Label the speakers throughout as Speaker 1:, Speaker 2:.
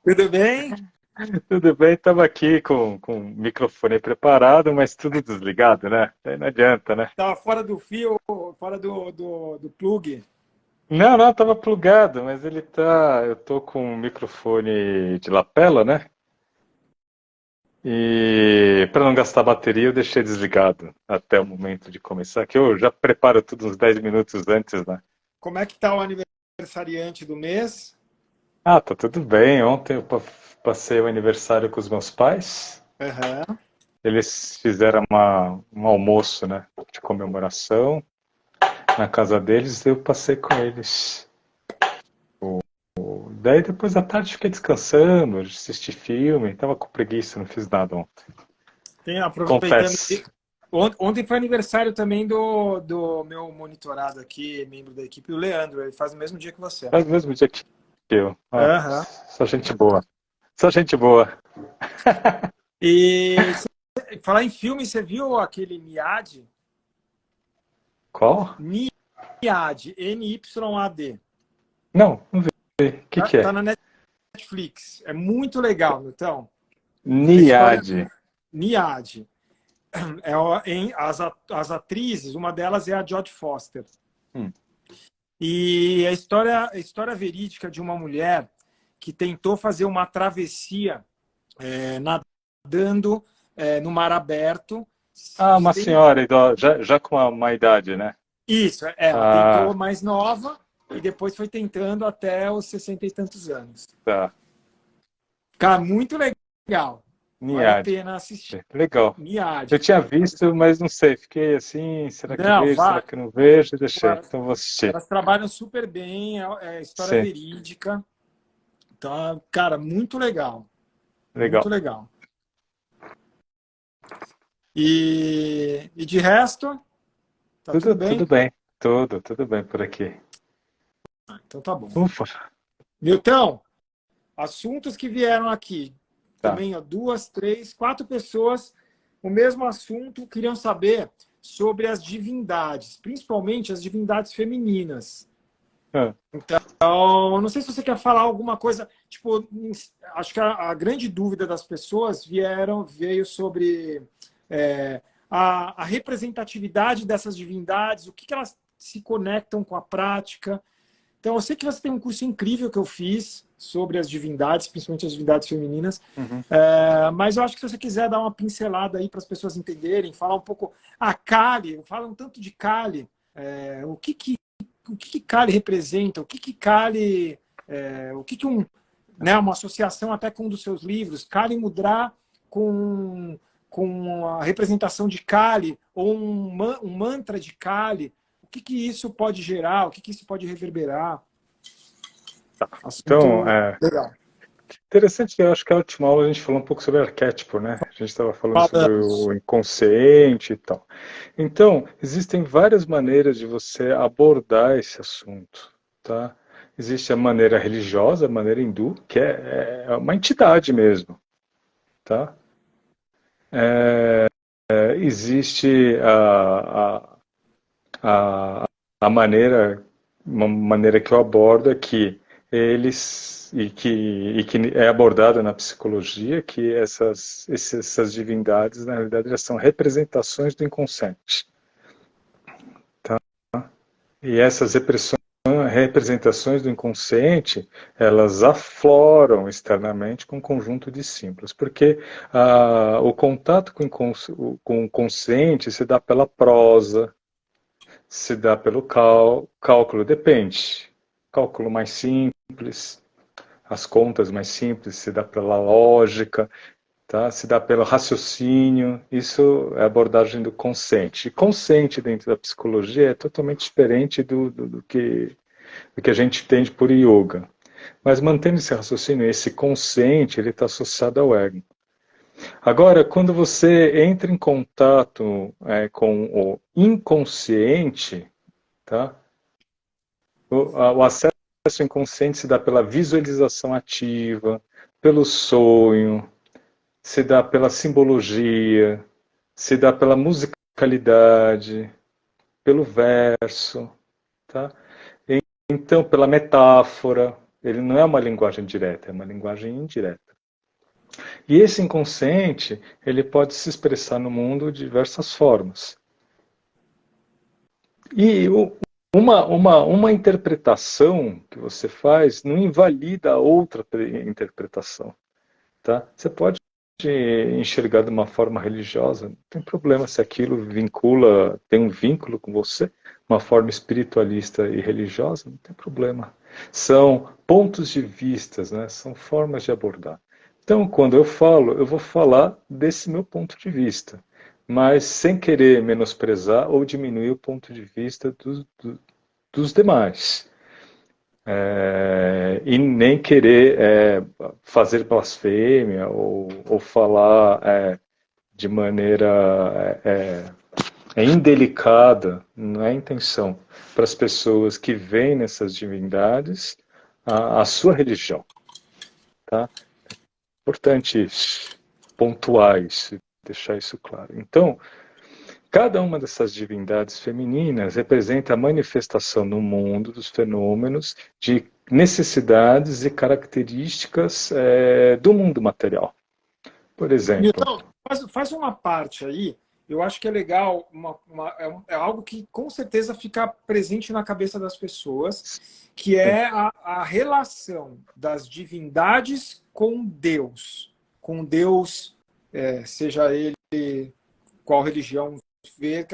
Speaker 1: Tudo bem?
Speaker 2: Tudo bem, estava aqui com o microfone preparado, mas tudo desligado, né? Aí não adianta, né?
Speaker 1: Tava fora do fio, fora do plug.
Speaker 2: Não, não, estava plugado, mas ele tá. Eu tô com o microfone de lapela, né? E para não gastar bateria, eu deixei desligado até o momento de começar, que eu já preparo tudo uns 10 minutos antes, né?
Speaker 1: Como é que tá o aniversariante do mês?
Speaker 2: Ah, tá tudo bem. Ontem eu passei o aniversário com os meus pais.
Speaker 1: Aham.
Speaker 2: Eles fizeram um almoço, né, de comemoração na casa deles, eu passei com eles. Daí depois da tarde fiquei descansando, assisti filme, tava com preguiça, não fiz nada ontem.
Speaker 1: Aproveitando.
Speaker 2: Confesso.
Speaker 1: Ontem foi aniversário também do meu monitorado aqui, membro da equipe, o Leandro. Ele faz no mesmo dia que você.
Speaker 2: Faz o mesmo dia que eu. Ah,
Speaker 1: Aham.
Speaker 2: só gente boa. Só gente boa.
Speaker 1: E falar em filme, você viu aquele Niad?
Speaker 2: Qual?
Speaker 1: Niad, Nyad.
Speaker 2: Não, não vi. O que
Speaker 1: Tá,
Speaker 2: que
Speaker 1: tá
Speaker 2: é?
Speaker 1: na Netflix. É muito legal, então. A história
Speaker 2: Niad.
Speaker 1: Niad. As atrizes, uma delas é a Jodie Foster.
Speaker 2: Hum.
Speaker 1: E a história verídica de uma mulher que tentou fazer uma travessia nadando no mar aberto.
Speaker 2: Ah, uma
Speaker 1: Sem...
Speaker 2: senhora idosa, já com uma idade, né?
Speaker 1: Isso, ela tentou
Speaker 2: Ah,
Speaker 1: mais nova e depois foi tentando até os 60 e tantos anos.
Speaker 2: tá.
Speaker 1: Cara, muito legal. Vale a
Speaker 2: Niad.
Speaker 1: pena assistir.
Speaker 2: Legal. Eu
Speaker 1: Niad.
Speaker 2: tinha visto, mas não sei. Fiquei assim, será que
Speaker 1: Não,
Speaker 2: vejo, será
Speaker 1: vale.
Speaker 2: que não vejo? E deixei. Então vou assistir.
Speaker 1: Elas trabalham super bem, é história
Speaker 2: Sim,
Speaker 1: verídica. Então, cara, muito legal. Muito
Speaker 2: legal.
Speaker 1: legal. E de resto, tá tudo
Speaker 2: Tudo
Speaker 1: bem?
Speaker 2: bem. Tudo bem por aqui.
Speaker 1: Então tá bom.
Speaker 2: Ufa,
Speaker 1: Milton, assuntos que vieram aqui.
Speaker 2: tá.
Speaker 1: Também, ó, duas, três, quatro pessoas, o mesmo assunto, queriam saber sobre as divindades, principalmente as divindades femininas.
Speaker 2: Ah,
Speaker 1: Então, não sei se você quer falar alguma coisa, tipo, acho que a grande dúvida das pessoas veio sobre a representatividade dessas divindades, o que elas se conectam com a prática. Então, eu sei que você tem um curso incrível que eu fiz sobre as divindades, principalmente as divindades femininas,
Speaker 2: uhum.
Speaker 1: mas eu acho que se você quiser dar uma pincelada aí para as pessoas entenderem, falar um pouco. A Kali, fala um tanto de Kali, o que Kali representa, o que Kali, uma associação até com um dos seus livros, Kali Mudra com, com a representação de Kali, ou um mantra de Kali, o que isso pode gerar, o que isso pode reverberar.
Speaker 2: Então,
Speaker 1: Assunto legal.
Speaker 2: interessante que eu acho que a última aula a gente falou um pouco sobre arquétipo, né? A gente estava falando sobre
Speaker 1: Falamos.
Speaker 2: o inconsciente e tal. Então, existem várias maneiras de você abordar esse assunto, tá? Existe a maneira religiosa, a maneira hindu, que é uma entidade mesmo, tá? Existe a, a maneira, uma maneira que eu abordo é que que é abordada na psicologia, que essas divindades, na realidade, elas são representações do inconsciente. Tá? E essas representações do inconsciente, elas afloram externamente com um conjunto de símbolos, porque o contato com o consciente se dá pela prosa, se dá pelo cálculo, depende. Cálculo mais simples, as contas mais simples, se dá pela lógica, tá? Se dá pelo raciocínio, isso é a abordagem do consciente. E consciente dentro da psicologia é totalmente diferente do que a gente entende por yoga. Mas mantendo esse raciocínio, esse consciente, ele está associado ao ego. Agora, quando você entra em contato com o inconsciente, tá? O acesso inconsciente se dá pela visualização ativa, pelo sonho, se dá pela simbologia, se dá pela musicalidade, pelo verso, tá? Então, pela metáfora. Ele não é uma linguagem direta, é uma linguagem indireta. E esse inconsciente, ele pode se expressar no mundo de diversas formas. E uma interpretação que você faz não invalida a outra interpretação. Tá? Você pode enxergar de uma forma religiosa, não tem problema se aquilo vincula, tem um vínculo com você, uma forma espiritualista e religiosa, não tem problema. São pontos de vista, né? São formas de abordar. Então, quando eu falo, eu vou falar desse meu ponto de vista, mas sem querer menosprezar ou diminuir o ponto de vista dos demais. E nem querer fazer blasfêmia ou falar de maneira indelicada, não é a intenção, para as pessoas que veem nessas divindades a sua religião. Tá? Importante pontuar isso, deixar isso claro. Então, cada uma dessas divindades femininas representa a manifestação no mundo dos fenômenos de necessidades e características do mundo material. Por exemplo.
Speaker 1: Então, faz uma parte aí, eu acho que é legal, é algo que com certeza fica presente na cabeça das pessoas, que é a relação das divindades com Deus. Com Deus, seja ele qual religião ver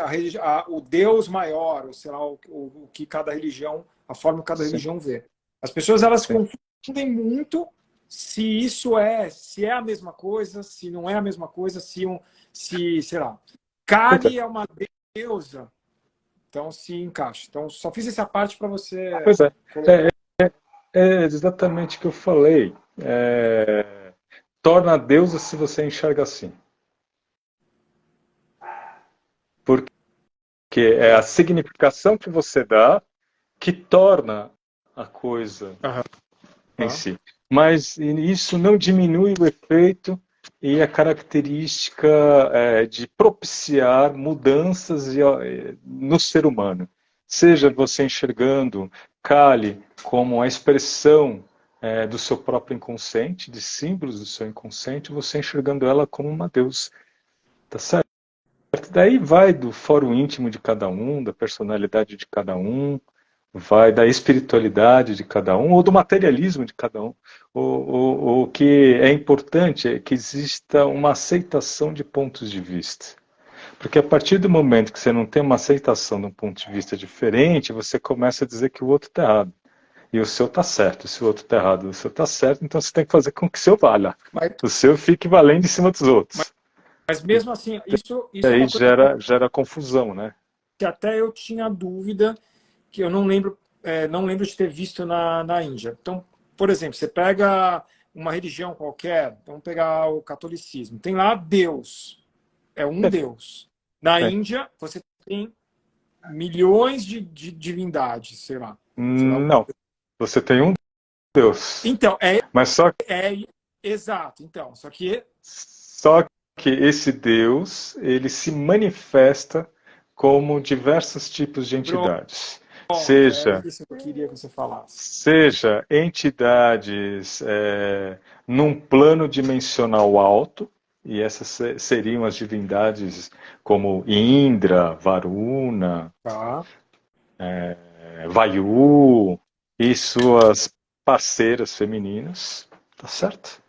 Speaker 1: o Deus maior, ou sei lá, o que cada religião, a forma que cada religião vê. As pessoas elas confundem muito se isso se é a mesma coisa, se não é a mesma coisa, sei lá, Kali é uma deusa, então se encaixa. Então só fiz essa parte para você.
Speaker 2: Pois é exatamente o que eu falei. Torna a deusa se você enxerga assim. Porque é a significação que você dá que torna a coisa em si. Mas isso não diminui o efeito e a característica de propiciar mudanças no ser humano. Seja você enxergando Kali como a expressão do seu próprio inconsciente, de símbolos do seu inconsciente, você enxergando ela como uma deusa. Tá certo? Daí vai do fórum íntimo de cada um, da personalidade de cada um, vai da espiritualidade de cada um, ou do materialismo de cada um. O que é importante é que exista uma aceitação de pontos de vista. Porque a partir do momento que você não tem uma aceitação de um ponto de vista diferente, você começa a dizer que o outro está errado. E o seu está certo, se o outro está errado, o seu está certo, então você tem que fazer com que o seu valha. O seu fique valendo em cima dos outros.
Speaker 1: Mas mesmo assim, isso
Speaker 2: é uma coisa gera confusão, né?
Speaker 1: Que até eu tinha dúvida, que eu não lembro de ter visto na Índia. Então, por exemplo, você pega uma religião qualquer, vamos pegar o catolicismo, tem lá Deus, é um Deus. Na Índia, você tem milhões de divindades, sei lá.
Speaker 2: Não, você tem um Deus.
Speaker 1: Então,
Speaker 2: mas só
Speaker 1: exato, então, só
Speaker 2: que esse Deus, ele se manifesta como diversos tipos de entidades. Seja
Speaker 1: isso que eu queria que você falasse.
Speaker 2: Seja entidades num plano dimensional alto, e essas seriam as divindades como Indra, Varuna, Vayu e suas parceiras femininas, tá certo?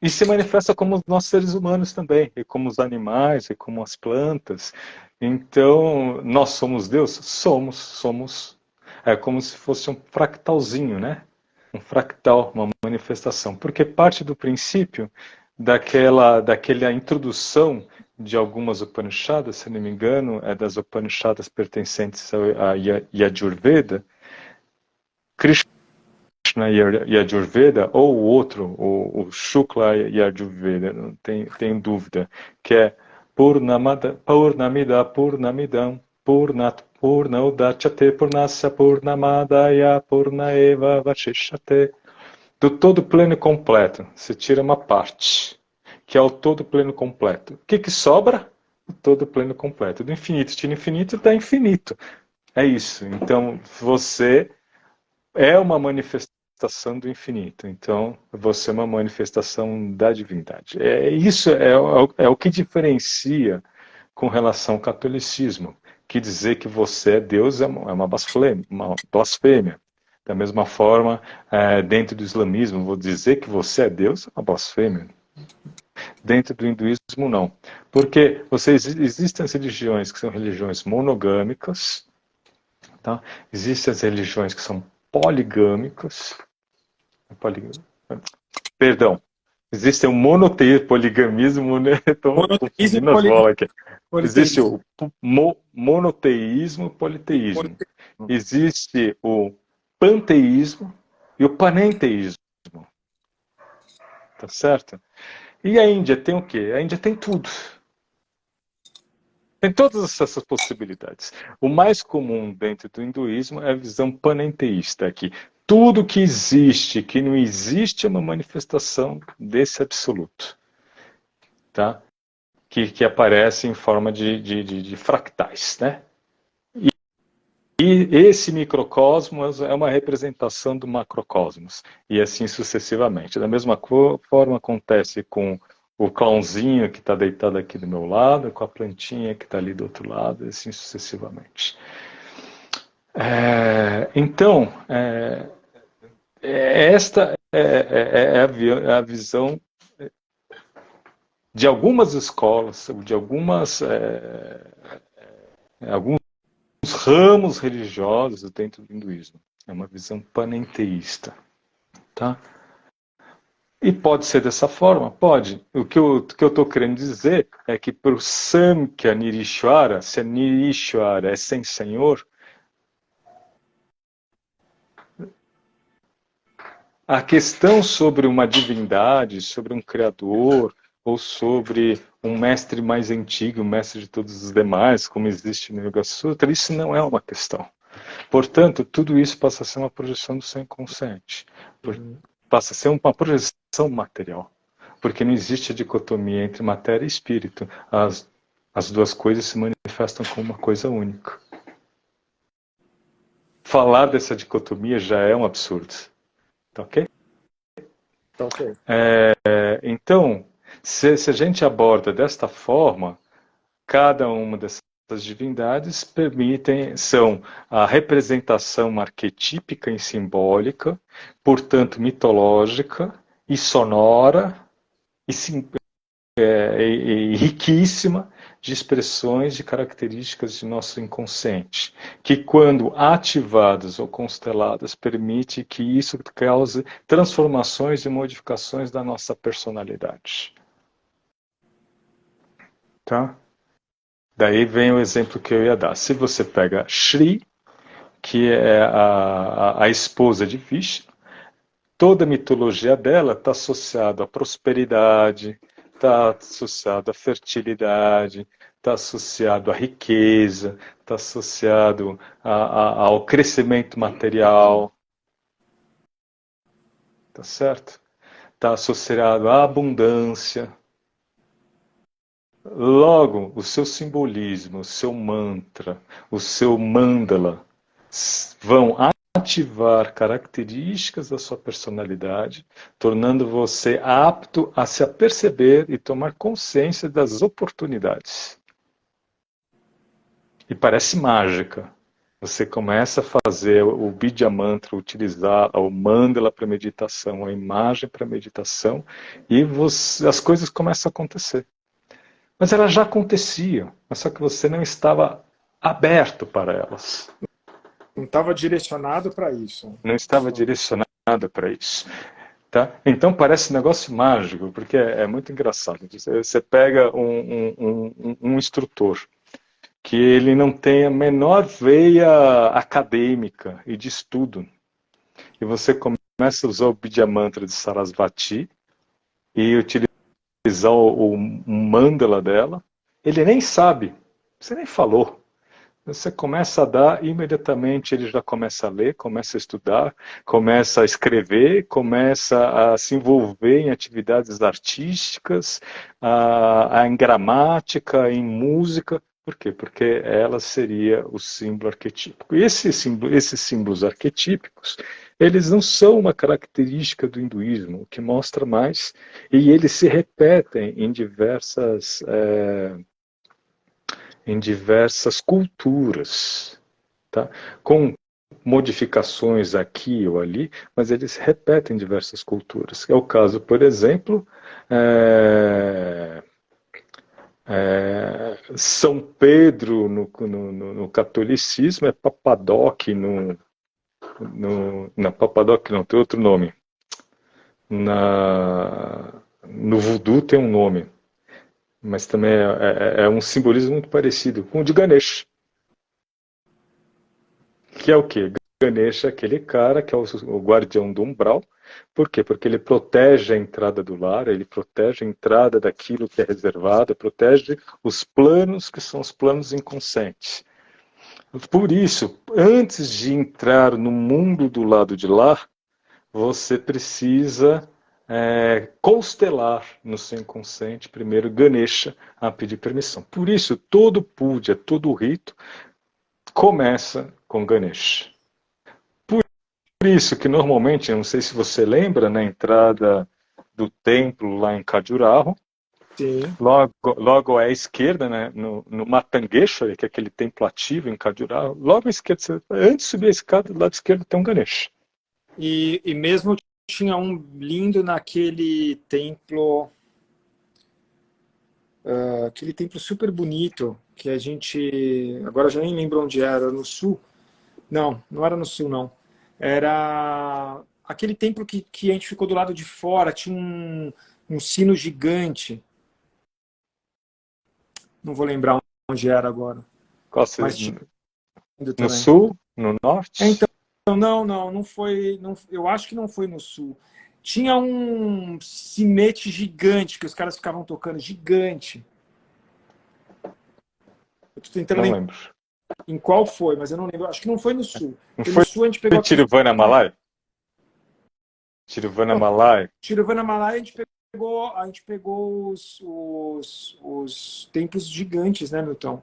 Speaker 2: E se manifesta como nós seres humanos também, e como os animais, e como as plantas. Então, nós somos Deus? Somos. É como se fosse um fractalzinho, né? Um fractal, uma manifestação. Porque parte do princípio daquela introdução de algumas Upanishadas, se não me engano, das Upanishadas pertencentes a Yajurveda, Krishna Yajurveda, ou o outro, o Shukla Yajurveda, não tem dúvida, que é Purnamida Purnamidam Purnat Purnaudachyate Purnasya Purnamadaya Purnaeva Vashishate. Do todo pleno e completo, você tira uma parte, que é o todo pleno e completo. O que sobra? O todo pleno e completo. Do infinito tira infinito, dá infinito. É isso. Então, você é uma manifestação do infinito. Então, você é uma manifestação da divindade. Isso é o que diferencia com relação ao catolicismo, que dizer que você é Deus é uma blasfêmia, uma blasfêmia. Da mesma forma, dentro do islamismo, vou dizer que você é Deus é uma blasfêmia. Dentro do hinduísmo, não. Porque existem as religiões que são religiões monogâmicas, tá? Existem as religiões que são poligâmicas. Perdão. Existe o monoteísmo, poliganismo, né? Estou
Speaker 1: Monoteísmo
Speaker 2: confundindo as bolas aqui. Existe
Speaker 1: politeísmo.
Speaker 2: o monoteísmo e politeísmo.
Speaker 1: Politeísmo.
Speaker 2: Existe o panteísmo e o panenteísmo. Tá certo? E a Índia tem o quê? A Índia tem tudo. Tem todas essas possibilidades. O mais comum dentro do hinduísmo é a visão panenteísta, que tudo que existe, que não existe, é uma manifestação desse absoluto, tá? Que aparece em forma de fractais, né? E esse microcosmos é uma representação do macrocosmos, e assim sucessivamente. Da mesma forma acontece com o cãozinho que está deitado aqui do meu lado, com a plantinha que está ali do outro lado, e assim sucessivamente. Então, esta é a visão de algumas escolas, de alguns ramos religiosos dentro do hinduísmo. É uma visão panenteísta. Tá? E pode ser dessa forma? Pode. O que eu estou querendo dizer é que para o Samkhya Nirishwara, se a Nirishwara é sem Senhor, a questão sobre uma divindade, sobre um criador, ou sobre um mestre mais antigo, o mestre de todos os demais, como existe no Yoga Sutra, isso não é uma questão. Portanto, tudo isso passa a ser uma projeção do seu inconsciente. Passa a ser uma projeção material. Porque não existe a dicotomia entre matéria e espírito. As duas coisas se manifestam como uma coisa única. Falar dessa dicotomia já é um absurdo. Tá ok?
Speaker 1: Tá ok.
Speaker 2: Então, se a gente aborda desta forma, cada uma dessas divindades são a representação arquetípica e simbólica, portanto mitológica e sonora e riquíssima de expressões e características de nosso inconsciente, que quando ativadas ou consteladas permite que isso cause transformações e modificações da nossa personalidade. Tá? Daí vem o exemplo que eu ia dar. Se você pega Shri, que é a esposa de Vishnu, toda a mitologia dela está associada à prosperidade, está associado à fertilidade, está associado à riqueza, está associado ao crescimento material, tá certo? Está associado à abundância. Logo, o seu simbolismo, o seu mantra, o seu mandala vão ativar características da sua personalidade, tornando você apto a se aperceber e tomar consciência das oportunidades. E parece mágica. Você começa a fazer o Bidya Mantra, utilizar o mandala para meditação, a imagem para meditação, e as coisas começam a acontecer. Mas elas já aconteciam, mas só que você não estava aberto para elas.
Speaker 1: Não estava direcionado para isso.
Speaker 2: Não estava direcionado para isso. Tá? Então parece um negócio mágico, porque é muito engraçado. Você pega um instrutor que ele não tem a menor veia acadêmica e de estudo, e você começa a usar o Bidya Mantra de Sarasvati e utilizar o mandala dela, ele nem sabe, você nem falou. Você começa a dar, imediatamente ele já começa a ler, começa a estudar, começa a escrever, começa a se envolver em atividades artísticas, em gramática, em música, Por quê? Porque ela seria o símbolo arquetípico. E esses símbolos arquetípicos, eles não são uma característica do hinduísmo, o que mostra mais, e eles se repetem em diversas culturas, tá? Com modificações aqui ou ali, mas eles repetem diversas culturas. É o caso, por exemplo, São Pedro no catolicismo é Papadoc na Papadoc não, tem outro nome. No voodoo tem um nome, mas também é um simbolismo muito parecido com o de Ganesh, que é o quê? Ganesha é aquele cara que é o guardião do umbral. Por quê? Porque ele protege a entrada do lar, ele protege a entrada daquilo que é reservado, protege os planos que são os planos inconscientes. Por isso, antes de entrar no mundo do lado de lá, você precisa constelar no seu inconsciente primeiro Ganesha a pedir permissão. Por isso, todo puja, todo rito começa com Ganesha. Por isso que normalmente, não sei se você lembra, na entrada do templo lá em Khajuraho,
Speaker 1: Sim.
Speaker 2: logo à esquerda, né, no Matangeshwari, que é aquele templo ativo em Khajuraho, logo à esquerda, antes de subir a escada, do lado esquerdo tem um Ganesha.
Speaker 1: E mesmo tinha um lindo naquele templo, aquele templo super bonito, que a gente, agora já nem lembro onde era, no sul? Não, não era no sul, não. Era aquele templo que a gente ficou do lado de fora, tinha um sino gigante. Não vou lembrar onde era agora. Mas tinha lindo
Speaker 2: No
Speaker 1: também.
Speaker 2: sul? No norte?
Speaker 1: Então, não foi. Não, eu acho que não foi no sul. Tinha um sinete gigante que os caras ficavam tocando, gigante. Eu tô tentando
Speaker 2: Não
Speaker 1: lembrar
Speaker 2: lembro.
Speaker 1: em qual foi, mas eu não lembro. Acho que não foi no sul.
Speaker 2: Não
Speaker 1: Porque no
Speaker 2: foi
Speaker 1: sul a gente pegou aquele.
Speaker 2: Tiruvannamalai? Tiruvannamalai?
Speaker 1: Tiruvannamalai a gente pegou os templos gigantes, né, Milton?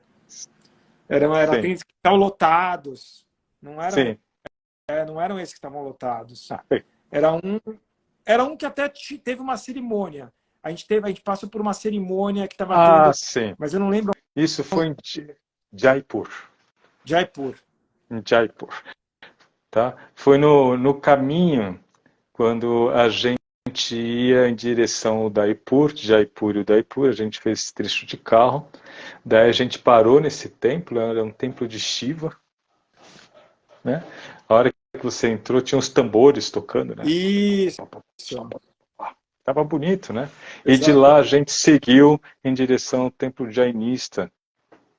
Speaker 1: Era
Speaker 2: Sim.
Speaker 1: templos que estavam lotados.
Speaker 2: Sim.
Speaker 1: Não eram esses que estavam lotados.
Speaker 2: Ah,
Speaker 1: Era um que até teve uma cerimônia. A gente passou por uma cerimônia que estava tendo,
Speaker 2: sim.
Speaker 1: mas eu não lembro.
Speaker 2: Isso foi em Jaipur.
Speaker 1: Jaipur.
Speaker 2: Em Jaipur. Tá? Foi no caminho, quando a gente ia em direção ao Udaipur, de Jaipur e Udaipur, a gente fez esse trecho de carro. Daí a gente parou nesse templo, era um templo de Shiva. Né? A hora que você entrou, tinha os tambores tocando, né?
Speaker 1: Isso.
Speaker 2: Tava bonito, né? E de
Speaker 1: Exato.
Speaker 2: lá a gente seguiu em direção ao templo jainista.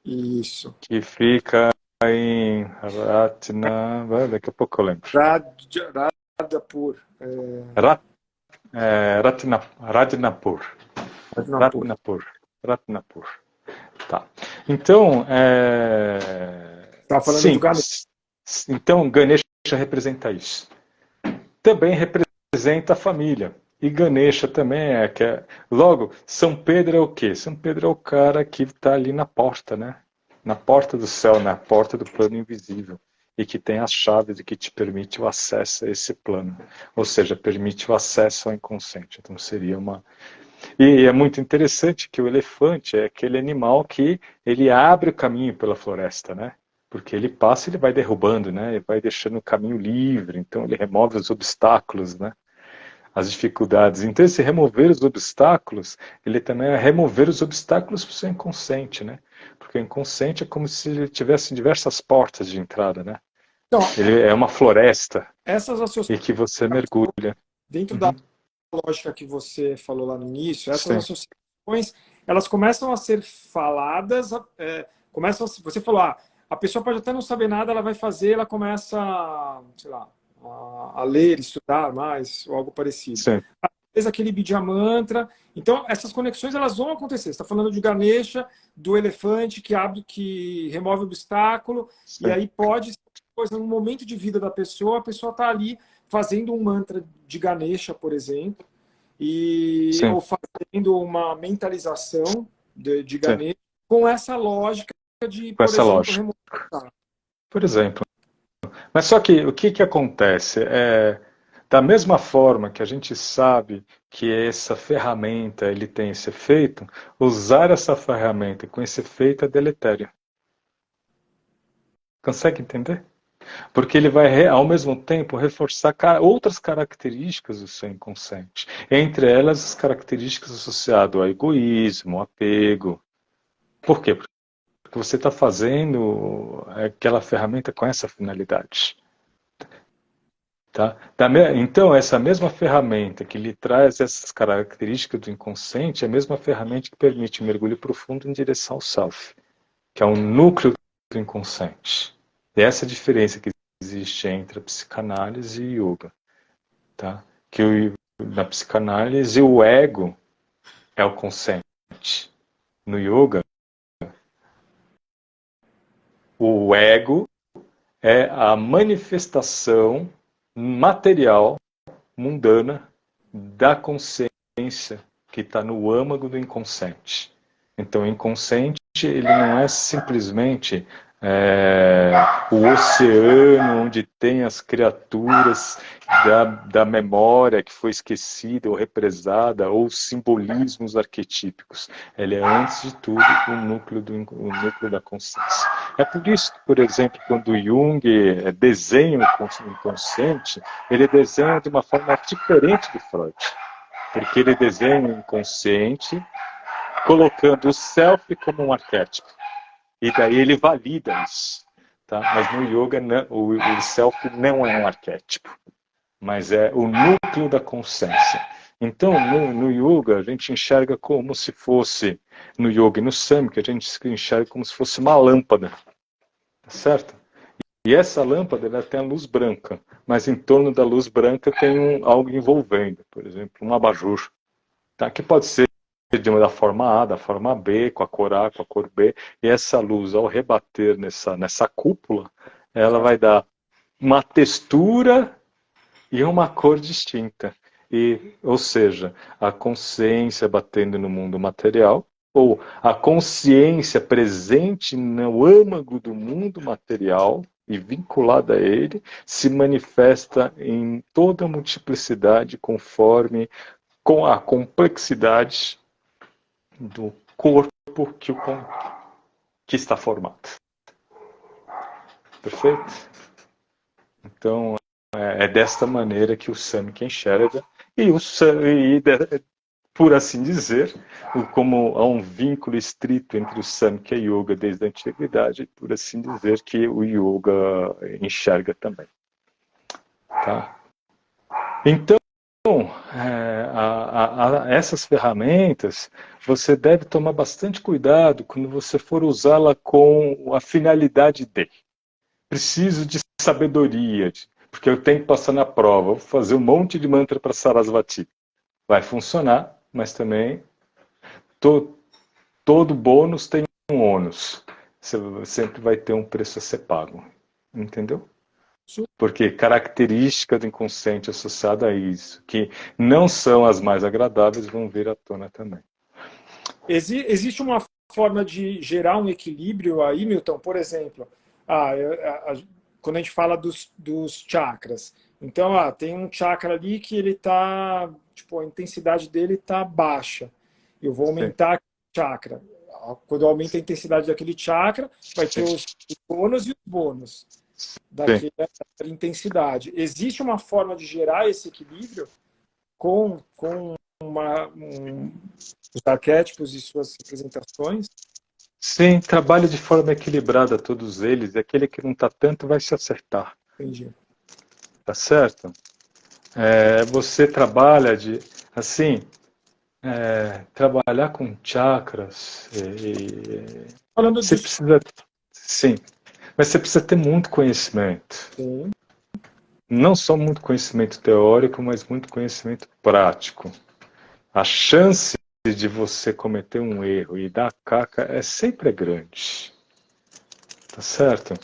Speaker 1: Isso.
Speaker 2: Que fica em Ratna... Daqui a pouco eu lembro.
Speaker 1: Radhapur.
Speaker 2: Radnapur.
Speaker 1: Radhapur.
Speaker 2: Ratnapur. Tá. Então,
Speaker 1: Estava falando
Speaker 2: sim.
Speaker 1: do Ganesha.
Speaker 2: Então, Ganesha representa isso. Também representa a família. E Ganesha também Logo, São Pedro é o quê? São Pedro é o cara que está ali na porta, né? Na porta do céu, na porta do plano invisível. E que tem as chaves e que te permite o acesso a esse plano. Ou seja, permite o acesso ao inconsciente. Então seria uma... E é muito interessante que o elefante é aquele animal que ele abre o caminho pela floresta, né? Porque ele passa e ele vai derrubando, né? Ele vai deixando o caminho livre, então ele remove os obstáculos, né? As dificuldades. Então esse remover os obstáculos, ele também é remover os obstáculos para o seu inconsciente, né? Porque o inconsciente é como se ele tivesse diversas portas de entrada, né?
Speaker 1: Então,
Speaker 2: Ele é uma floresta
Speaker 1: essas
Speaker 2: e que você mergulha.
Speaker 1: dentro da lógica que você falou lá no início, essas
Speaker 2: Sim.
Speaker 1: associações, elas começam a ser faladas, você falou, a pessoa pode até não saber nada, ela vai fazer, ela começa, sei lá, a ler, estudar mais, ou algo parecido.
Speaker 2: Sim.
Speaker 1: Fez aquele Bidya Mantra. Então, essas conexões elas vão acontecer. Você está falando de Ganesha, do elefante que abre, que remove o obstáculo,
Speaker 2: Sim.
Speaker 1: e aí pode, no momento de vida da pessoa, a pessoa está ali fazendo um mantra de Ganesha, por exemplo, ou fazendo uma mentalização de Ganesha, com essa lógica de,
Speaker 2: com
Speaker 1: por
Speaker 2: essa
Speaker 1: exemplo,
Speaker 2: lógica.
Speaker 1: remoção.
Speaker 2: Por exemplo. Mas só que o que acontece? Da mesma forma que a gente sabe que essa ferramenta ele tem esse efeito, usar essa ferramenta com esse efeito é deletério. Consegue entender? Porque ele vai, ao mesmo tempo, reforçar outras características do seu inconsciente. Entre elas, as características associadas ao egoísmo, ao apego. Por quê? Porque você está fazendo aquela ferramenta com essa finalidade. Tá? Então, essa mesma ferramenta que lhe traz essas características do inconsciente é a mesma ferramenta que permite um mergulho profundo em direção ao self, que é o núcleo do inconsciente. E essa é a diferença que existe entre a psicanálise e o yoga. Tá? Que na psicanálise o ego é o consciente. No yoga, o ego é a manifestação material, mundana, da consciência que está no âmago do inconsciente. Então, o inconsciente ele não é simplesmente o oceano onde tem as criaturas da memória que foi esquecida ou represada, ou simbolismos arquetípicos. Ele é, antes de tudo, o núcleo da consciência. É por isso que, por exemplo, quando Jung desenha o inconsciente, ele desenha de uma forma diferente do Freud. Porque ele desenha o inconsciente colocando o self como um arquétipo. E daí ele valida isso. Tá? Mas no yoga, o self não é um arquétipo, mas é o núcleo da consciência. Então, no yoga, a gente enxerga como se fosse, no yoga e no samkhya, a gente enxerga como se fosse uma lâmpada. Tá certo? E essa lâmpada ela tem a luz branca, mas em torno da luz branca tem algo envolvendo, por exemplo, um abajur. Tá? Que pode ser da forma A, da forma B, com a cor A, com a cor B, e essa luz, ao rebater nessa cúpula, ela vai dar uma textura e uma cor distinta. Ou seja, a consciência batendo no mundo material, ou a consciência presente no âmago do mundo material e vinculada a ele, se manifesta em toda a multiplicidade conforme com a complexidade do corpo que está formado. Perfeito? Então, é desta maneira que o Samkhya enxerga, por assim dizer, como há um vínculo estrito entre o Samkhya e o Yoga desde a antiguidade, por assim dizer, que o Yoga enxerga também. Tá? Então, essas ferramentas, você deve tomar bastante cuidado quando você for usá-la com a finalidade de preciso de sabedoria, porque eu tenho que passar na prova, vou fazer um monte de mantra para Sarasvati. Vai funcionar, mas também todo bônus tem um ônus. Você sempre vai ter um preço a ser pago. Entendeu? Porque característica do inconsciente associada a isso, que não são as mais agradáveis, vão vir à tona também.
Speaker 1: Existe uma forma de gerar um equilíbrio aí, Milton? Por exemplo, quando a gente fala dos chakras. Então, tem um chakra ali que ele tá, tipo, a intensidade dele está baixa. Eu vou aumentar o chakra. Quando eu aumento a intensidade daquele chakra, vai ter os bônus e os bônus daquela intensidade. Existe uma forma de gerar esse equilíbrio com os arquétipos e suas representações?
Speaker 2: Sim, trabalha de forma equilibrada todos eles, e aquele que não está tanto vai se acertar.
Speaker 1: Entendi.
Speaker 2: Tá certo? Você trabalha trabalhar com chakras.
Speaker 1: Falando
Speaker 2: Você
Speaker 1: disso.
Speaker 2: precisa, sim, mas você precisa ter muito conhecimento.
Speaker 1: Sim.
Speaker 2: Não só muito conhecimento teórico, mas muito conhecimento prático. A chance de você cometer um erro e dar caca é sempre grande. Tá certo?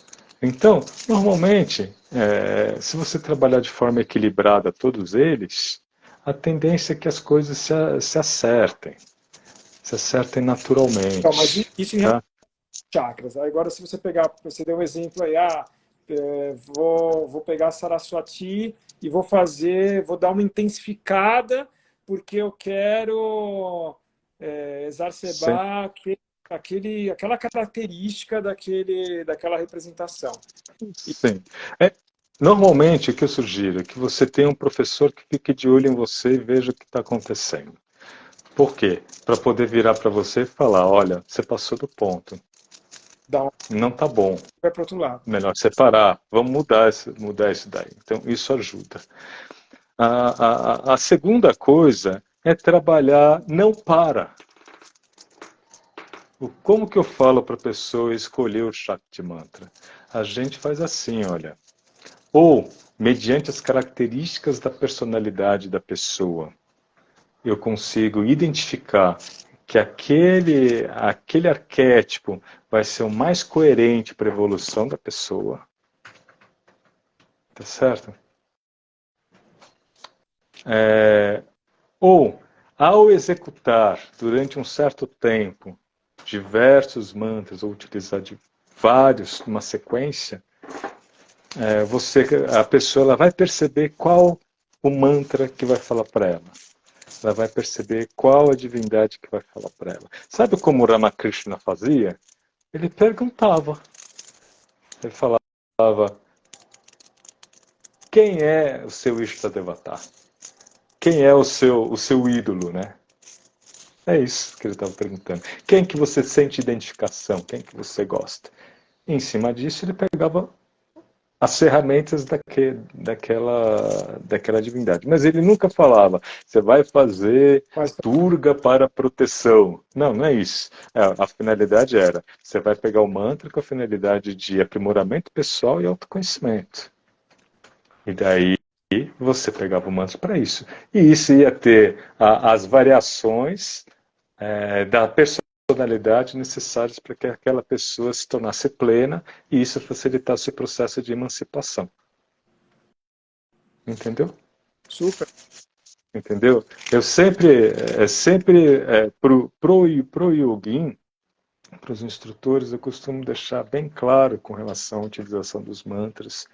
Speaker 2: Então, normalmente, se você trabalhar de forma equilibrada todos eles, a tendência é que as coisas se acertem naturalmente.
Speaker 1: Então, mas isso em
Speaker 2: tá?
Speaker 1: chakras. Agora, se você pegar, você deu um exemplo aí, vou pegar Saraswati e vou dar uma intensificada porque eu quero
Speaker 2: Sim.
Speaker 1: exacerbar aquela característica daquela representação.
Speaker 2: Sim. É, normalmente, o que eu sugiro é que você tenha um professor que fique de olho em você e veja o que está acontecendo. Por quê? Para poder virar para você e falar, olha, você passou do ponto,
Speaker 1: Dá um
Speaker 2: não está bom,
Speaker 1: vai para o outro lado.
Speaker 2: melhor separar, vamos mudar isso daí. Então, isso ajuda. A segunda coisa é trabalhar não para. Como que eu falo para a pessoa escolher o Shakti Mantra? A gente faz assim, olha. Ou, mediante as características da personalidade da pessoa, eu consigo identificar que aquele arquétipo vai ser o mais coerente para a evolução da pessoa. Tá certo? Ou, ao executar durante um certo tempo diversos mantras, ou utilizar de vários numa sequência, a pessoa ela vai perceber qual o mantra que vai falar para ela. Ela vai perceber qual a divindade que vai falar para ela. Sabe como o Ramakrishna fazia? Ele perguntava. Ele falava: quem é o seu Ishtadevata? Quem é o seu ídolo, né? É isso que ele estava perguntando. Quem que você sente identificação? Quem que você gosta? E em cima disso, ele pegava as ferramentas daquela divindade. Mas ele nunca falava, você vai fazer
Speaker 1: Mas,
Speaker 2: turga para proteção. Não, não é isso. A finalidade era, você vai pegar o mantra com a finalidade de aprimoramento pessoal e autoconhecimento. E daí você pegava o mantra para isso. E isso ia ter as variações da personalidade necessárias para que aquela pessoa se tornasse plena e isso facilitasse o processo de emancipação. Entendeu?
Speaker 1: super.
Speaker 2: Entendeu? Eu sempre pro yogin, para os instrutores, eu costumo deixar bem claro com relação à utilização dos mantras,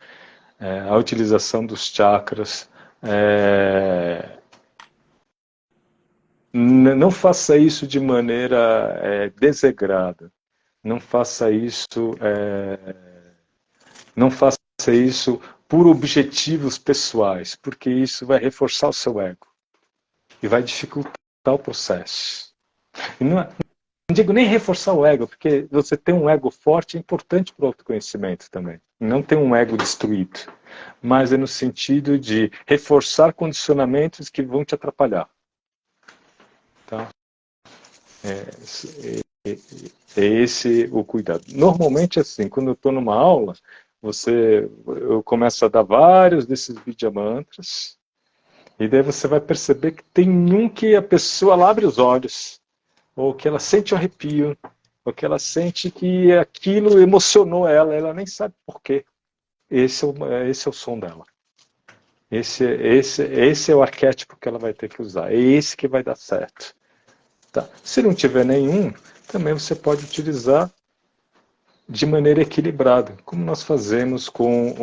Speaker 2: a utilização dos chakras. Não faça isso de maneira desegrada. Não faça isso, não faça isso por objetivos pessoais, porque isso vai reforçar o seu ego e vai dificultar o processo. E não digo nem reforçar o ego, porque você ter um ego forte é importante para o autoconhecimento também. Não ter um ego destruído, mas é no sentido de reforçar condicionamentos que vão te atrapalhar. Tá? É esse o cuidado. Normalmente, assim, quando eu estou numa aula, eu começo a dar vários desses Vidya mantras, e daí você vai perceber que tem um que a pessoa lá abre os olhos, ou que ela sente o arrepio, ou que ela sente que aquilo emocionou ela nem sabe por quê. Esse é o som dela. Esse é o arquétipo que ela vai ter que usar. É esse que vai dar certo. Tá? Se não tiver nenhum, também você pode utilizar de maneira equilibrada, como nós fazemos com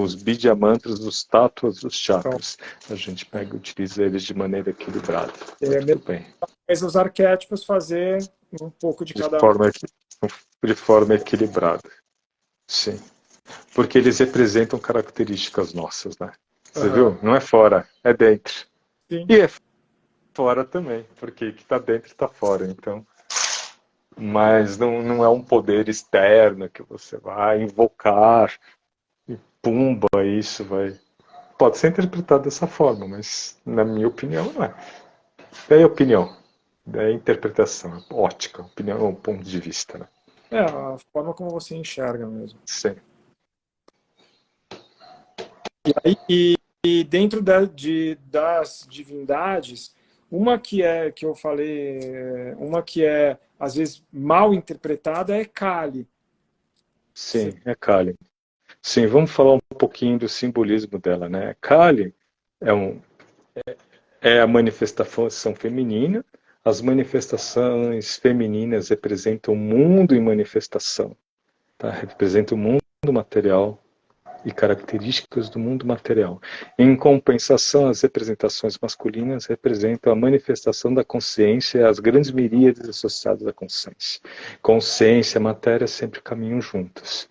Speaker 2: os Bidya mantras dos tátuas dos
Speaker 1: Então,
Speaker 2: chakras. A gente pega e utiliza eles de maneira equilibrada. Tá
Speaker 1: é
Speaker 2: tudo bem.
Speaker 1: mas os arquétipos fazer um pouco de
Speaker 2: De
Speaker 1: cada um.
Speaker 2: forma, de forma equilibrada. Sim. Porque eles representam características nossas, né? Você
Speaker 1: Uhum.
Speaker 2: viu? Não é fora, é dentro.
Speaker 1: Sim.
Speaker 2: E é fora também, porque o que está dentro está fora. Então, mas não é um poder externo que você vai invocar e pumba, isso vai. Pode ser interpretado dessa forma, mas na minha opinião não é. É opinião, é interpretação, é ótica, opinião é um ponto de vista, né?
Speaker 1: É a forma como você enxerga mesmo.
Speaker 2: Sim.
Speaker 1: E dentro das divindades, uma que eu falei, uma que é às vezes mal interpretada é Kali.
Speaker 2: Sim, é Kali. Sim, vamos falar um pouquinho do simbolismo dela, né? Kali é, é a manifestação feminina, as manifestações femininas representam o mundo em manifestação, tá? Representam o mundo material e características do mundo material. Em compensação, as representações masculinas representam a manifestação da consciência e as grandes miríades associadas à consciência. Consciência e matéria sempre caminham juntas.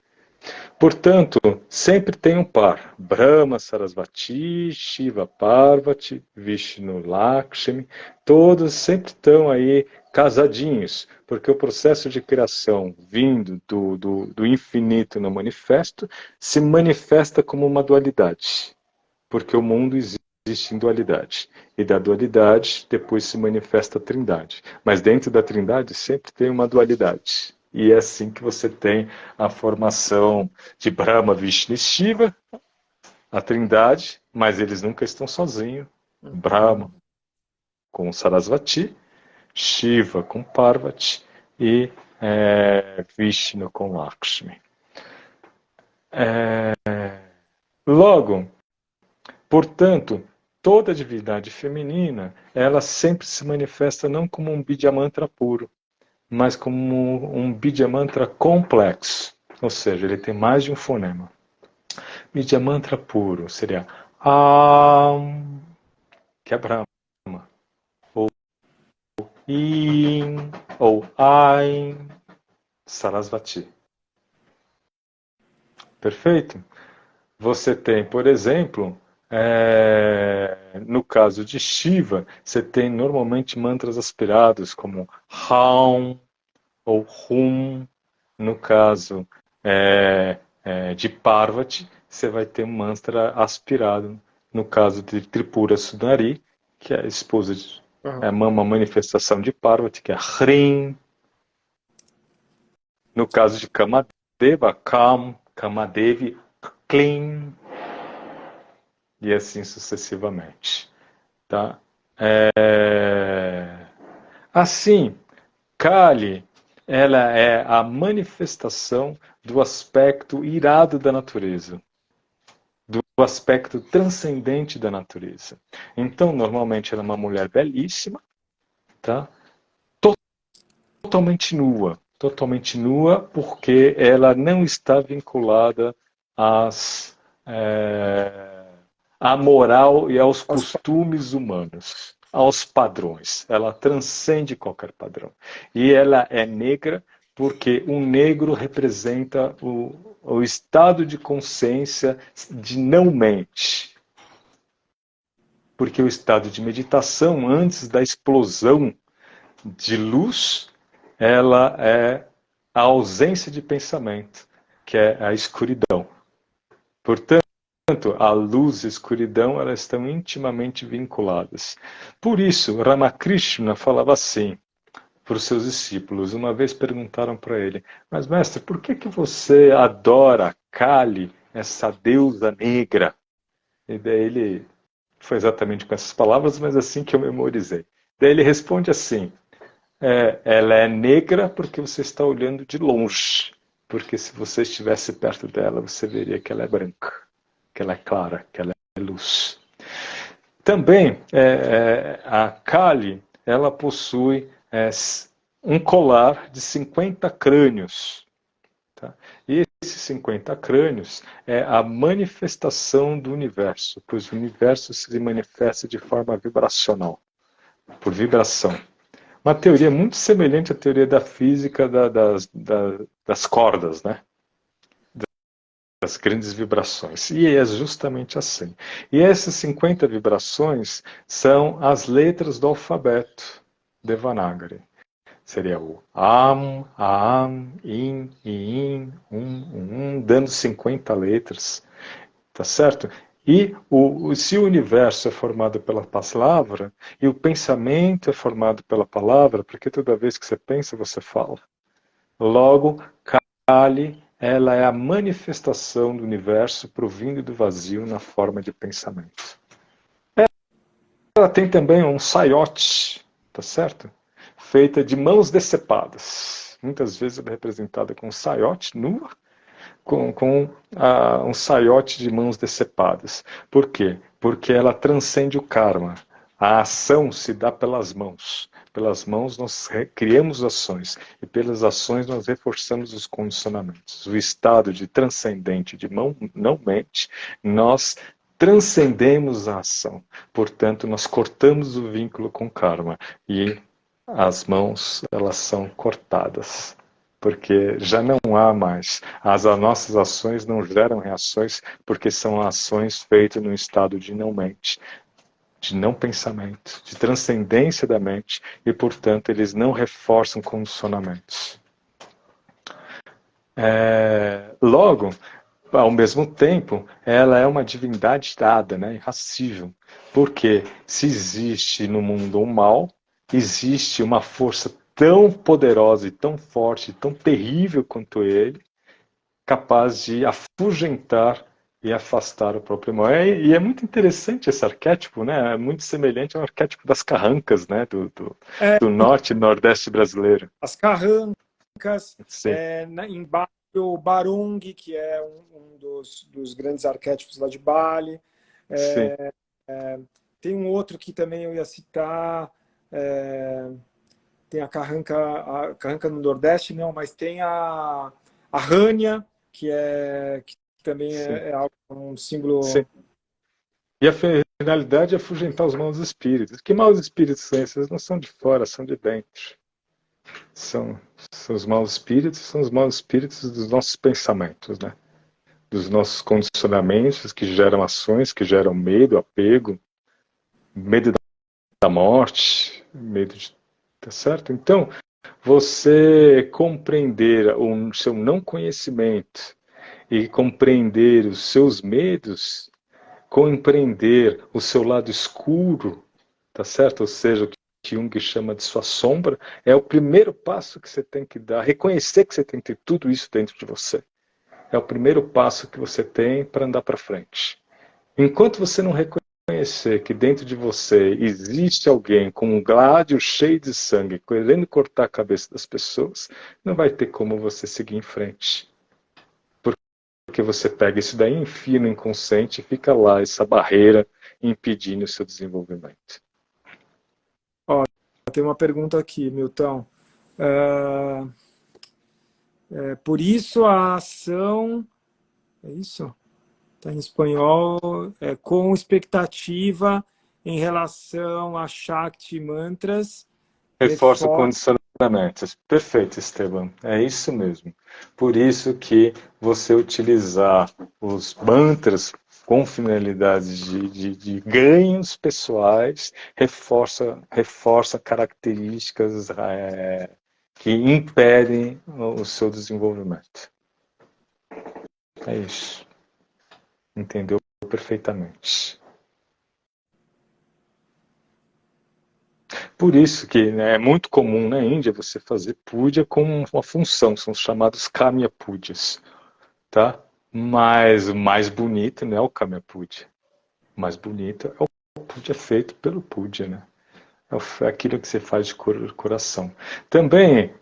Speaker 2: Portanto, sempre tem um par. Brahma, Sarasvati, Shiva, Parvati, Vishnu, Lakshmi, todos sempre estão aí casadinhos, porque o processo de criação vindo do infinito no manifesto se manifesta como uma dualidade, porque o mundo existe em dualidade, e da dualidade depois se manifesta a trindade, mas dentro da trindade sempre tem uma dualidade. E é assim que você tem a formação de Brahma, Vishnu e Shiva, a trindade, mas eles nunca estão sozinhos. Brahma com Sarasvati, Shiva com Parvati e Vishnu com Lakshmi. Logo, portanto, toda divindade feminina, ela sempre se manifesta não como um Bidya Mantra puro, mas como um Bidya Mantra complexo, ou seja, ele tem mais de um fonema. Bidya Mantra puro seria Am, que é Brahma, ou In, ou Ain, Sarasvati. Perfeito? Você tem, por exemplo, no caso de Shiva, você tem normalmente mantras aspirados como Raum ou Hum. No caso de Parvati, você vai ter um mantra aspirado. No caso de Tripura Sundari, que é a esposa de uma manifestação de Parvati, que é Hrim. No caso de Kamadeva, Kamadevi, Klim. E assim sucessivamente. Tá? Assim, Kali, ela é a manifestação do aspecto irado da natureza, do aspecto transcendente da natureza. Então, normalmente, ela é uma mulher belíssima, tá? Totalmente nua, porque ela não está vinculada à moral e aos costumes humanos, aos padrões. Ela transcende qualquer padrão. E ela é negra porque um negro representa o estado de consciência de não mente. Porque o estado de meditação, antes da explosão de luz, ela é a ausência de pensamento, que é a escuridão. Portanto, a luz e a escuridão, elas estão intimamente vinculadas. Por isso, Ramakrishna falava assim para os seus discípulos. Uma vez perguntaram para ele, mas mestre, por que você adora Kali, essa deusa negra? E daí ele, foi exatamente com essas palavras, mas assim que eu memorizei. Daí ele responde assim, ela é negra porque você está olhando de longe, porque se você estivesse perto dela, você veria que ela é branca, que ela é clara, que ela é luz. Também, a Kali, ela possui um colar de 50 crânios. Tá? E esses 50 crânios é a manifestação do universo, pois o universo se manifesta de forma vibracional, por vibração. Uma teoria muito semelhante à teoria da física das cordas, né? Das grandes vibrações. E é justamente assim. E essas 50 vibrações são as letras do alfabeto Devanagari. Seria o Am, Aam, In, In, dando 50 letras. Tá certo? E se o universo é formado pela palavra, e o pensamento é formado pela palavra, porque toda vez que você pensa, você fala. Logo, Kali, ela é a manifestação do universo provindo do vazio na forma de pensamento. Ela tem também um saiote, tá certo? Feita de mãos decepadas. Muitas vezes ela é representada com um saiote nua, com um saiote de mãos decepadas. Por quê? Porque ela transcende o karma. A ação se dá pelas mãos. Pelas mãos nós criamos ações, e pelas ações nós reforçamos os condicionamentos. O estado de transcendente de não mente, nós transcendemos a ação. Portanto, nós cortamos o vínculo com karma. E as mãos, elas são cortadas. Porque já não há mais. As nossas ações não geram reações, porque são ações feitas no estado de não mente, de não pensamento, de transcendência da mente, e, portanto, eles não reforçam condicionamentos. Logo, ao mesmo tempo, ela é uma divindade dada, né, irracível. Porque se existe no mundo um mal, existe uma força tão poderosa e tão forte, e tão terrível quanto ele, capaz de afugentar e afastar o próprio mal. E é muito interessante esse arquétipo, né? É muito semelhante ao arquétipo das carrancas, né? Do norte e nordeste brasileiro.
Speaker 1: As carrancas,
Speaker 2: Sim.
Speaker 1: em Bali, o Barung, que é um dos grandes arquétipos lá de Bali.
Speaker 2: Sim.
Speaker 1: Tem um outro que também eu ia citar, tem a carranca no Nordeste, não, mas tem a Rania, que também é um símbolo.
Speaker 2: Sim. E a finalidade é afugentar os maus espíritos. Que maus espíritos são esses? Não são de fora, são de dentro. São os maus espíritos, são os maus espíritos dos nossos pensamentos, né? Dos nossos condicionamentos que geram ações, que geram medo, apego, medo da morte, medo de... Tá certo? Então, você compreender o seu não conhecimento e compreender os seus medos, compreender o seu lado escuro, tá certo? Ou seja, o que Jung chama de sua sombra, é o primeiro passo que você tem que dar. Reconhecer que você tem que ter tudo isso dentro de você. É o primeiro passo que você tem para andar para frente. Enquanto você não reconhecer que dentro de você existe alguém com um gládio cheio de sangue, querendo cortar a cabeça das pessoas, não vai ter como você seguir em frente. Porque você pega isso daí, enfia no inconsciente e fica lá, essa barreira impedindo o seu desenvolvimento.
Speaker 1: Ó, tem uma pergunta aqui, Milton. Por isso a ação... É isso? Está em espanhol. Com expectativa em relação a Shakti Mantras.
Speaker 2: Reforça condicionamentos. Perfeito, Esteban. É isso mesmo. Por isso que você utilizar os mantras com finalidades de ganhos pessoais reforça características que impedem o seu desenvolvimento. É isso. Entendeu perfeitamente. Por isso que, né, é muito comum na Índia você fazer puja com uma função, são os chamados kamya pujas, tá? Mas o mais bonito não é o kamya puja. O mais bonito é o puja feito pelo puja, né? É aquilo que você faz de coração. Também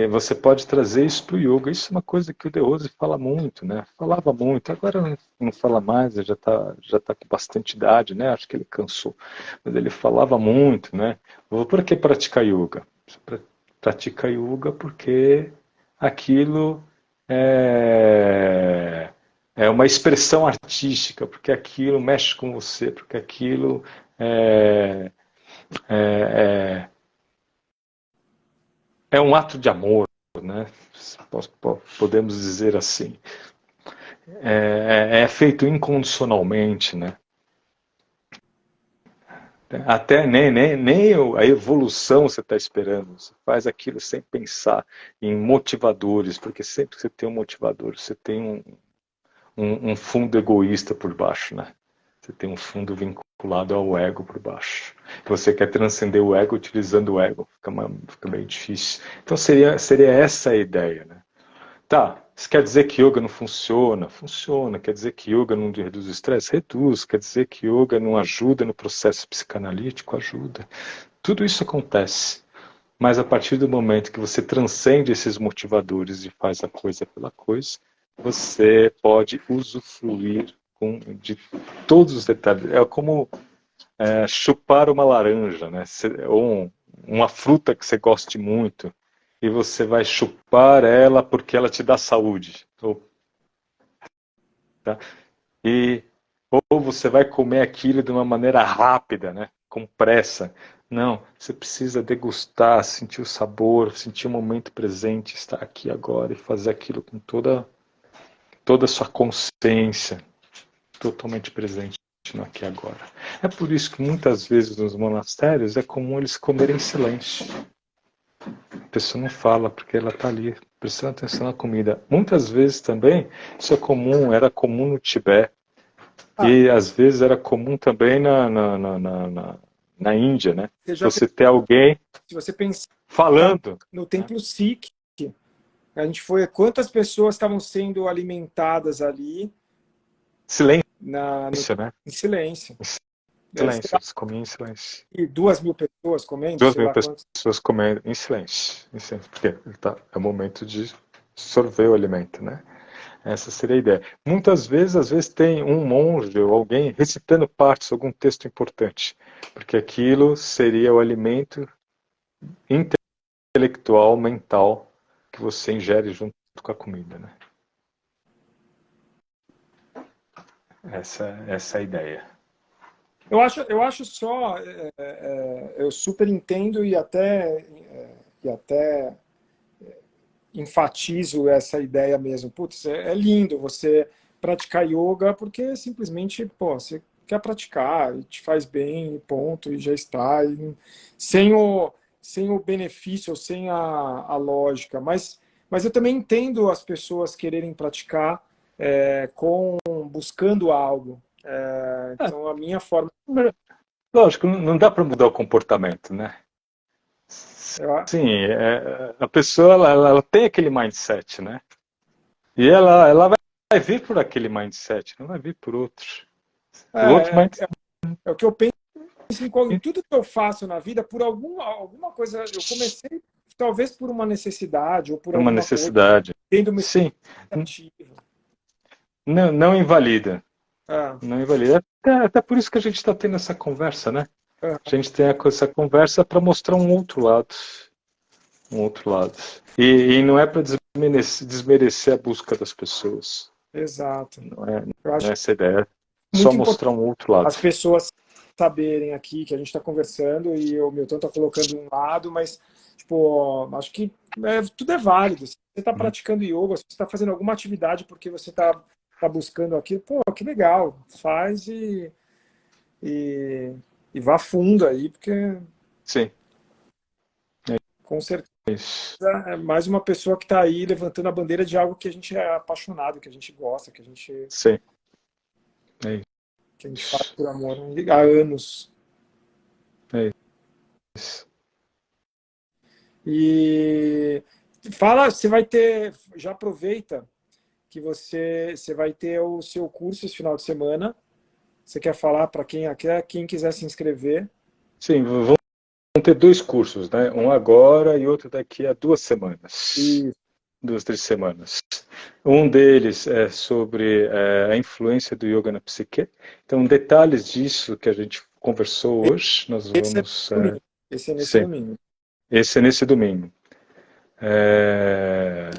Speaker 2: você pode trazer isso para o yoga. Isso é uma coisa que o De Rose fala muito, né? Falava muito, agora não fala mais, já tá com bastante idade, né? Acho que ele cansou. Mas ele falava muito, né? Por que praticar yoga? Você pratica yoga porque aquilo é uma expressão artística, porque aquilo mexe com você, porque aquilo é, é, é um ato de amor, né? Podemos dizer assim. É feito incondicionalmente, né? Até nem a evolução você está esperando. Você faz aquilo sem pensar em motivadores, porque sempre que você tem um motivador, você tem um fundo egoísta por baixo, né? Você tem um fundo vinculado ao ego por baixo. Você quer transcender o ego utilizando o ego, fica meio difícil. Então seria essa a ideia, né? Tá, isso quer dizer que yoga não funciona? Funciona. Quer dizer que yoga não reduz o estresse? Reduz. Quer dizer que yoga não ajuda no processo psicanalítico? Ajuda. Tudo isso acontece. Mas a partir do momento que você transcende esses motivadores e faz a coisa pela coisa, você pode usufruir de todos os detalhes. É como chupar uma laranja, né? Ou uma fruta que você goste muito e você vai chupar ela porque ela te dá saúde. Tá? E, ou você vai comer aquilo de uma maneira rápida, né? Com pressa. Não, você precisa degustar, sentir o sabor, sentir o momento presente, estar aqui agora e fazer aquilo com toda a sua consciência, totalmente presente no aqui e agora. É por isso que muitas vezes nos monastérios é comum eles comerem em silêncio. A pessoa não fala porque ela está ali prestando atenção na comida. Muitas vezes também isso é comum, era comum no Tibete
Speaker 1: Ah,
Speaker 2: e às vezes era comum também na Índia, né?
Speaker 1: você já
Speaker 2: Você ter alguém
Speaker 1: se você pensar
Speaker 2: falando,
Speaker 1: no
Speaker 2: né?
Speaker 1: templo Sikh, a gente foi, quantas pessoas estavam sendo alimentadas ali
Speaker 2: Silêncio,
Speaker 1: no,
Speaker 2: né?
Speaker 1: em silêncio. Sei
Speaker 2: Silêncio,
Speaker 1: lá,
Speaker 2: eles comiam em silêncio.
Speaker 1: e 2.000 pessoas comendo,
Speaker 2: Duas
Speaker 1: sei
Speaker 2: mil
Speaker 1: lá quantos.
Speaker 2: pessoas comendo em silêncio, porque é o momento de sorver o alimento, né? Essa seria a ideia. Muitas vezes, às vezes, tem um monge ou alguém recitando partes, algum texto importante, porque aquilo seria o alimento intelectual, mental, que você ingere junto com a comida, né? Essa é a ideia.
Speaker 1: Eu acho só, eu super entendo e até enfatizo essa ideia mesmo. Putz, é lindo você praticar yoga porque simplesmente, pô, você quer praticar e te faz bem, e ponto, e já está. E sem o benefício, ou sem a lógica. Mas eu também entendo as pessoas quererem praticar buscando algo.
Speaker 2: É,
Speaker 1: Então, a minha forma.
Speaker 2: lógico, não dá para mudar o comportamento, né?
Speaker 1: Eu,
Speaker 2: Sim, a pessoa ela tem aquele mindset, né? E ela vai vir por aquele mindset, não vai vir por outros. O outro
Speaker 1: é,
Speaker 2: mindset.
Speaker 1: é o que eu penso em tudo que eu faço na vida, por alguma coisa. Eu comecei, talvez por uma necessidade ou por
Speaker 2: Por uma
Speaker 1: alguma coisa,
Speaker 2: necessidade.
Speaker 1: tendo uma
Speaker 2: Sim,
Speaker 1: expectativa.
Speaker 2: não invalida.
Speaker 1: Ah,
Speaker 2: Não invalida. Até por isso que a gente está tendo essa conversa, né?
Speaker 1: ah,
Speaker 2: A gente tem essa conversa para mostrar um outro lado. Um outro lado. E não é para desmerecer a busca das pessoas.
Speaker 1: exato.
Speaker 2: Não é,
Speaker 1: Eu
Speaker 2: não é
Speaker 1: acho
Speaker 2: essa a ideia. É só
Speaker 1: muito importante
Speaker 2: mostrar um outro lado.
Speaker 1: as pessoas saberem aqui que a gente está conversando e o Milton está colocando um lado, mas tipo, acho que tudo é válido. Se você está
Speaker 2: Uhum.
Speaker 1: praticando yoga, se você está fazendo alguma atividade porque você está buscando aquilo, pô, que legal, faz e, e vá fundo aí, porque
Speaker 2: Sim,
Speaker 1: com certeza
Speaker 2: é isso.
Speaker 1: é mais uma pessoa que está aí levantando a bandeira de algo que a gente é apaixonado, que a gente gosta,
Speaker 2: Sim, é
Speaker 1: que a gente faz
Speaker 2: isso.
Speaker 1: por amor há anos.
Speaker 2: É isso.
Speaker 1: E fala, você vai ter, já aproveita que você vai ter o seu curso esse final de semana. Você quer falar para quem quiser se inscrever?
Speaker 2: Sim, vão ter dois cursos, né? Um agora e outro daqui a 2 semanas.
Speaker 1: E
Speaker 2: 2, 3 semanas. Um deles é sobre a influência do yoga na psique. Então, detalhes disso que a gente conversou hoje, nós
Speaker 1: esse é
Speaker 2: vamos.
Speaker 1: domingo. Esse é nesse
Speaker 2: Sim,
Speaker 1: domingo.
Speaker 2: esse é nesse domingo. É,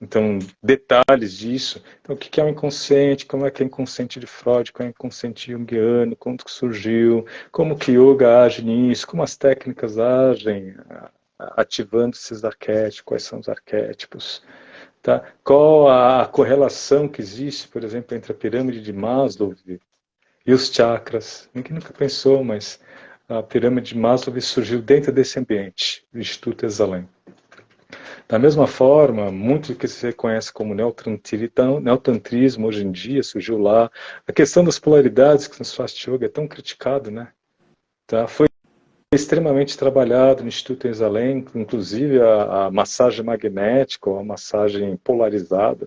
Speaker 2: então, detalhes disso. Então, o que é o inconsciente? Como é que é o inconsciente de Freud? Como é o inconsciente junguiano? Como que surgiu? Como que yoga age nisso? Como as técnicas agem, ativando esses arquétipos? Quais são os arquétipos? Tá? Qual a correlação que existe, por exemplo, entre a pirâmide de Maslow e os chakras? Ninguém nunca pensou, mas a pirâmide de Maslow surgiu dentro desse ambiente, do Instituto Esalen. Da mesma forma, muito do que se conhece como neotantrismo hoje em dia surgiu lá. A questão das polaridades que no Swast Yoga é tão criticado, né? Tá? Foi extremamente trabalhado no Instituto Esalen, inclusive a massagem magnética ou a massagem polarizada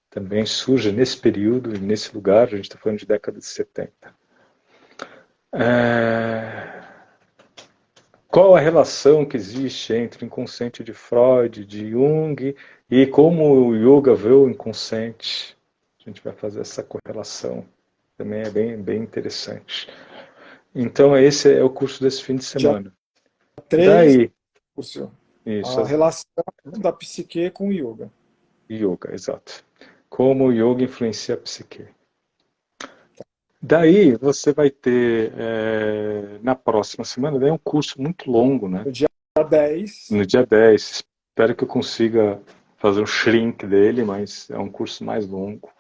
Speaker 2: também surge nesse período e nesse lugar, a gente está falando de década de 70. Qual a relação que existe entre o inconsciente de Freud, de Jung, e como o yoga vê o inconsciente? A gente vai fazer essa correlação. Também é bem interessante. Então, esse é o curso desse fim de
Speaker 1: Já
Speaker 2: semana.
Speaker 1: 3,
Speaker 2: Daí,
Speaker 1: curso.
Speaker 2: isso,
Speaker 1: A relação da psique com o yoga.
Speaker 2: yoga, exato. Como o yoga influencia a psique. Daí você vai ter, na próxima semana, daí é um curso muito longo, né?
Speaker 1: No dia 10.
Speaker 2: No dia 10. Espero que eu consiga fazer um shrink dele, mas é um curso mais longo.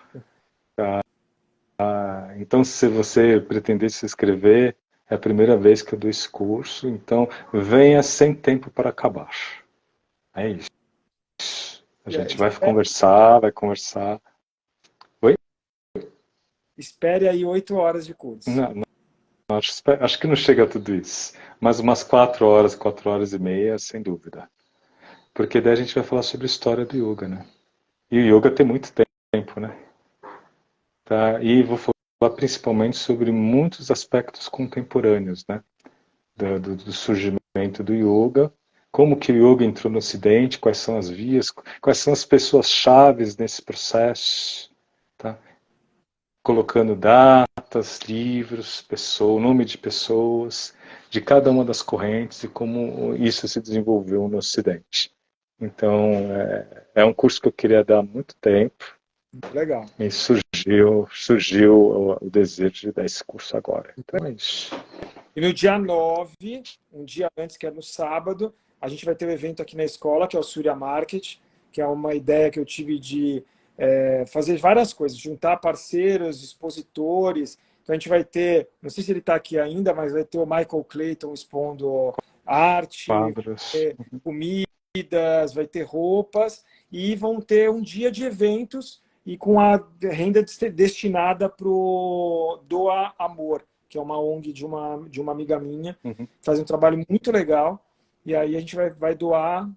Speaker 2: Então, se você pretender se inscrever, é a primeira vez que eu dou esse curso, então venha sem tempo para acabar. É isso. A
Speaker 1: E aí,
Speaker 2: gente vai conversar, vai conversar. Oi?
Speaker 1: espere aí 8 horas de curso.
Speaker 2: Não, não, acho que não chega a tudo isso. Mas umas 4 horas e meia, sem dúvida. Porque daí a gente vai falar sobre a história do yoga, né? E o yoga tem muito tempo, né? Tá? E vou falar principalmente sobre muitos aspectos contemporâneos, né? Do surgimento do yoga, como que o yoga entrou no Ocidente, quais são as vias, quais são as pessoas chaves nesse processo, tá? Colocando datas, livros, nome de pessoas, de cada uma das correntes e como isso se desenvolveu no Ocidente. Então, é um curso que eu queria dar há muito tempo
Speaker 1: Legal.
Speaker 2: e surgiu o desejo de dar esse curso agora. Então é isso.
Speaker 1: E no dia 9, um dia antes, que é no sábado, a gente vai ter um evento aqui na escola, que é o Surya Market, que é uma ideia que eu tive de fazer várias coisas, juntar parceiros, expositores. Então a gente vai ter, não sei se ele está aqui ainda, mas vai ter o Michael Clayton expondo arte,
Speaker 2: Quadros.
Speaker 1: comidas, vai ter roupas, e vão ter um dia de eventos e com a renda destinada para o Doa Amor, que é uma ONG de uma amiga minha,
Speaker 2: Uhum.
Speaker 1: faz um trabalho muito legal, e aí a gente vai doar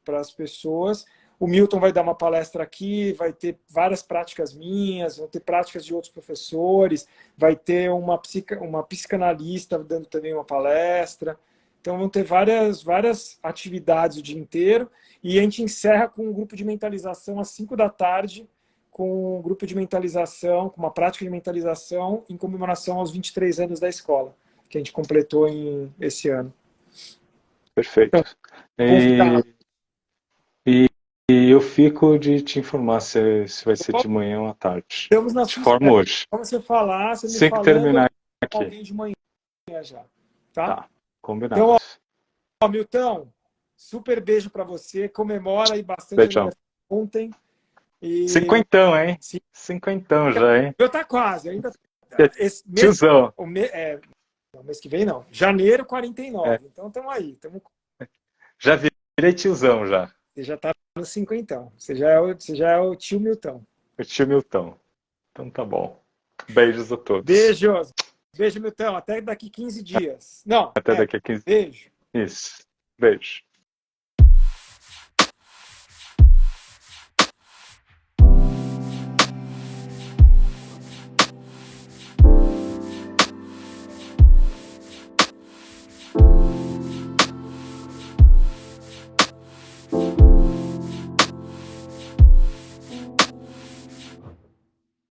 Speaker 1: para as pessoas. O Milton vai dar uma palestra aqui, vai ter várias práticas minhas, vão ter práticas de outros professores, vai ter uma psicanalista dando também uma palestra. Então vão ter várias atividades o dia inteiro, e a gente encerra com um grupo de mentalização às 5 da tarde, com um grupo de mentalização, com uma prática de mentalização em comemoração aos 23 anos da escola, que a gente completou esse ano.
Speaker 2: Perfeito.
Speaker 1: Então, convidado.
Speaker 2: E eu fico de te informar se vai ser de manhã ou à tarde.
Speaker 1: Estamos na
Speaker 2: Te
Speaker 1: sua
Speaker 2: formo
Speaker 1: espera.
Speaker 2: hoje.
Speaker 1: Como você falar, você me
Speaker 2: Assim que
Speaker 1: falando, eu
Speaker 2: terminar
Speaker 1: com
Speaker 2: aqui.
Speaker 1: alguém de manhã já. Tá?
Speaker 2: Tá, combinado.
Speaker 1: Então, ó, Milton, super beijo para você. Comemora aí bastante
Speaker 2: Beijão.
Speaker 1: aniversário ontem. E
Speaker 2: Cinquentão, hein?
Speaker 1: sim,
Speaker 2: Cinquentão já, hein?
Speaker 1: eu tá quase. Ainda, esse mês,
Speaker 2: Tiozão.
Speaker 1: não, mês que vem não. Janeiro,
Speaker 2: É,
Speaker 1: 49. Então estamos aí.
Speaker 2: já virei tiozão já.
Speaker 1: Você já está no cinquentão. Você já é o tio Milton.
Speaker 2: O tio Milton. Então tá bom. Beijos a todos.
Speaker 1: Beijos. Beijo, Milton. Até daqui 15 dias. Não,
Speaker 2: Até daqui a 15 dias.
Speaker 1: beijo.
Speaker 2: Isso. Beijo.